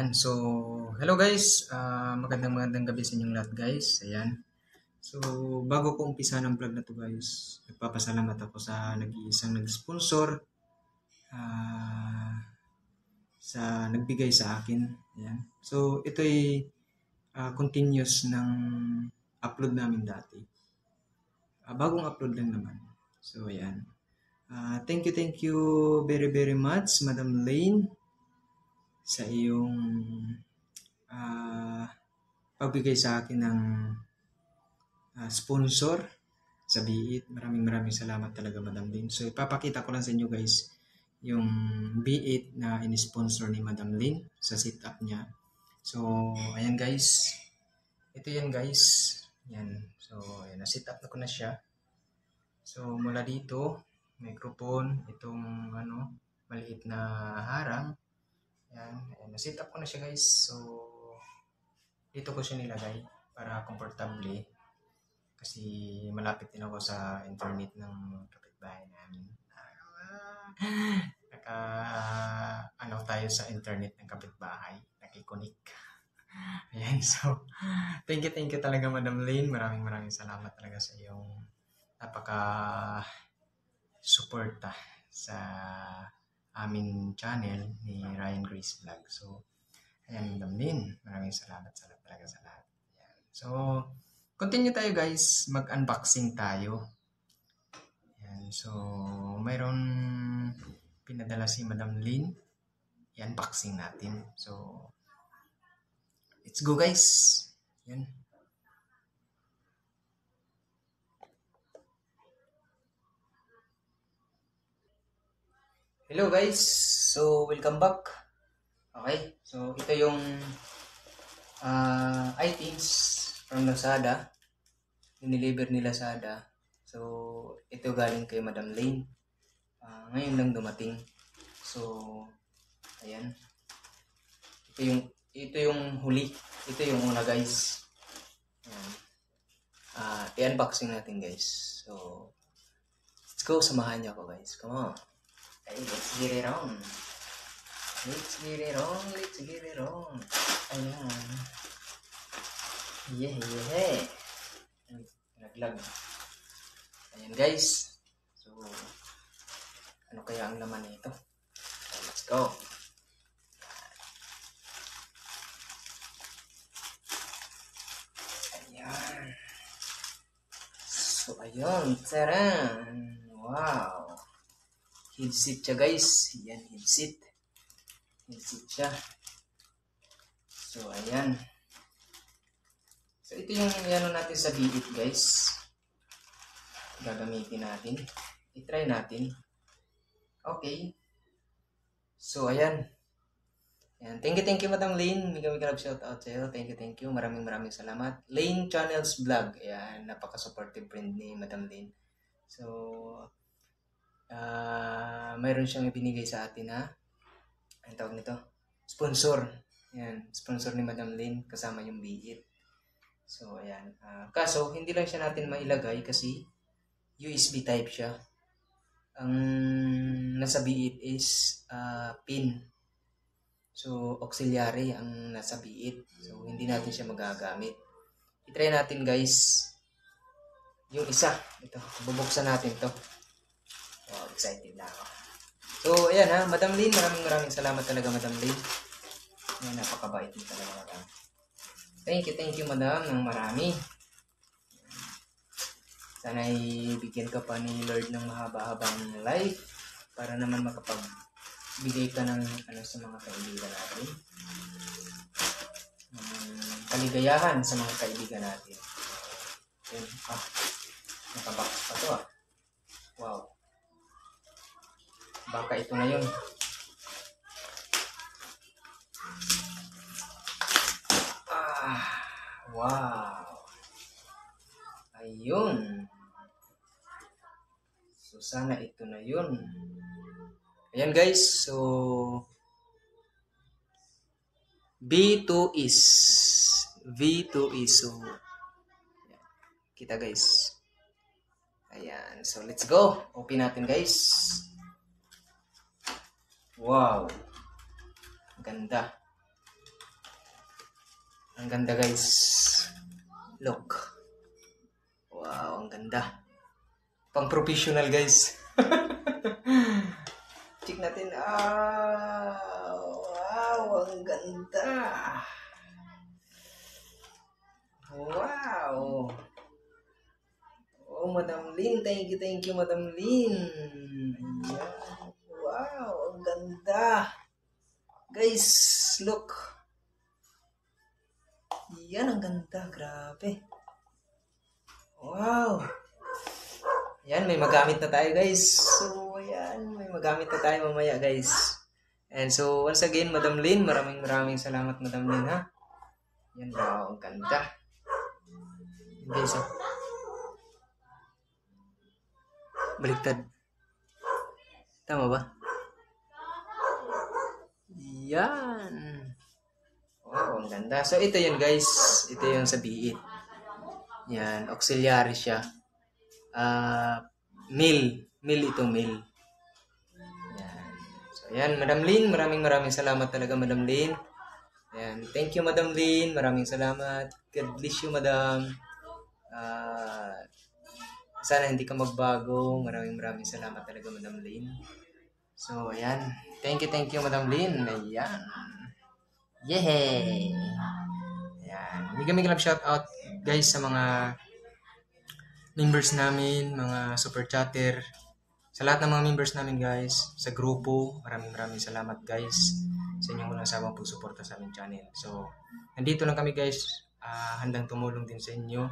So hello guys, magandang gabi sa inyong lahat guys. Ayan. So bago ko umpisa ng vlog na to guys, nagpapasalamat ako sa nag-iisang nag-sponsor ah, sa nagbigay sa akin. Ayan. So ito'y continuous ng upload namin dati. Bagong upload lang naman. So ayan. Thank you very much Madam Lane sa iyong pagbigay sa akin ng sponsor sa Biit. Maraming salamat talaga Madam Lynn. So ipapakita ko lang sa inyo guys yung Biit na in-sponsor ni Madam Lynn sa setup niya. So ayan guys. Ito yan guys. Yan. So ayan, na-setup na ko na siya. So mula dito, microphone, itong maliit na harang. Ayan, na-setup ko na siya guys. So dito ko siya nilagay para comfortably kasi malapit din ako sa internet ng kapitbahay namin. Tayo sa internet ng kapitbahay, nakikonik. Ayan, so thank you talaga Madam Lane. Maraming salamat talaga sa iyong napaka-suporta sa aming channel ni Ryan Grace Vlog. So ayan Madam Lane, maraming salamat talaga sa lahat. Ayan. So continue tayo guys, mag-unboxing tayo. Ayan, so mayroon pinadala si Madam Lynn, i-unboxing natin. So let's go guys. Ayan. Hello guys, so welcome back. Okay, so ito yung items from Lazada, diniliver ni Lazada. So ito galing kay Madam Lane, ngayon lang dumating. So ayan, ito yung huli, ito yung una guys. Ayan. I-unboxing natin guys. So let's go, samahan niyo ako guys, come on. Hey, let's get it on. Let's get it on. Ayan. Yeah. Naglag. Ayan guys. So, ano kaya ang laman nito? So, let's go. Ayan. So, ayun. Taran! Wow! Headset siya guys. Ayan, headset siya. So, ayan. So, ito yung natin sa Biit guys. Gagamitin natin. I-try natin. Okay. So, ayan. Ayan. Thank you Madam Lane. Mega shout out sa iyo. Thank you. Maraming salamat. Lane Channels Vlog. Ayan. Napaka-supportive friend ni Madam Lane. So, mayroon siyang ibinigay sa atin na ang tawag nito, sponsor. Ayan, sponsor ni Madam Lynn kasama yung Biit. So ayan, kaso hindi lang siya natin mailagay kasi USB type siya. Ang nasa Biit is pin. So auxiliary ang nasa Biit. So hindi natin siya magagamit. I-try natin guys yung isa. Ito, bubuksan natin to. Oh, excited na ako. So, ayan Madam Lynn, maraming salamat talaga Madam Lynn. Ayan, napakabait mo talaga Madam. Thank you Madam ng marami. Sana ibigyan ka pa ni Lord ng mahaba-habang life para naman makapagbigay ka ng sa mga kaibigan natin. Kaligayahan sa mga kaibigan natin. Ayan, nakabox pa to Wow. Baka ito na yun. Wow. Ayun. So, sana ito na yun. Ayan guys. So, V2 is. So, kita guys. Ayan. So, let's go. Open natin guys. Wow. Ganda. Ang ganda guys. Look. Wow, ang ganda. Pang professional guys. Check natin. Wow, ang ganda. Wow. Oh, Madam Lynn. Thank you, Madam Lynn. Ayan. Wow, ang ganda. Guys, look. Yan, ang ganda. Grabe. Wow. Yan, may magamit na tayo guys. So, ayan, may magamit na tayo mamaya guys. And so, once again, Madam Lynn, maraming salamat Madam Lynn ha. Yan daw, ang ganda. Guys, baliktad. Tama ba? Yan. Wow, ang ganda. So, ito yun guys. Ito yung sa biit. Yan, auxiliary siya. Mill ito, mill. Yan. So, yan, Madam Lynn, maraming salamat talaga, Madam Lynn. Yan, thank you, Madam Lynn. Maraming salamat. God bless you, Madam. Sana hindi ka magbago. Maraming salamat talaga, Madam Lynn. So, ayan. Thank you, Madam Lynn. Ayan. Yay! Ayan. Mega love shout out, guys, sa mga members namin, mga super chatter, sa lahat ng mga members namin guys, sa grupo, maraming salamat guys sa inyong walang sawang pagsuporta sa aming channel. So, nandito lang kami guys, handang tumulong din sa inyo,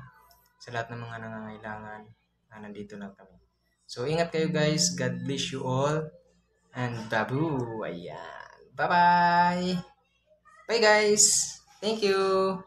sa lahat ng mga nangangailangan, nandito lang kami. So, ingat kayo guys, God bless you all, and babu, ayan, bye bye guys, thank you.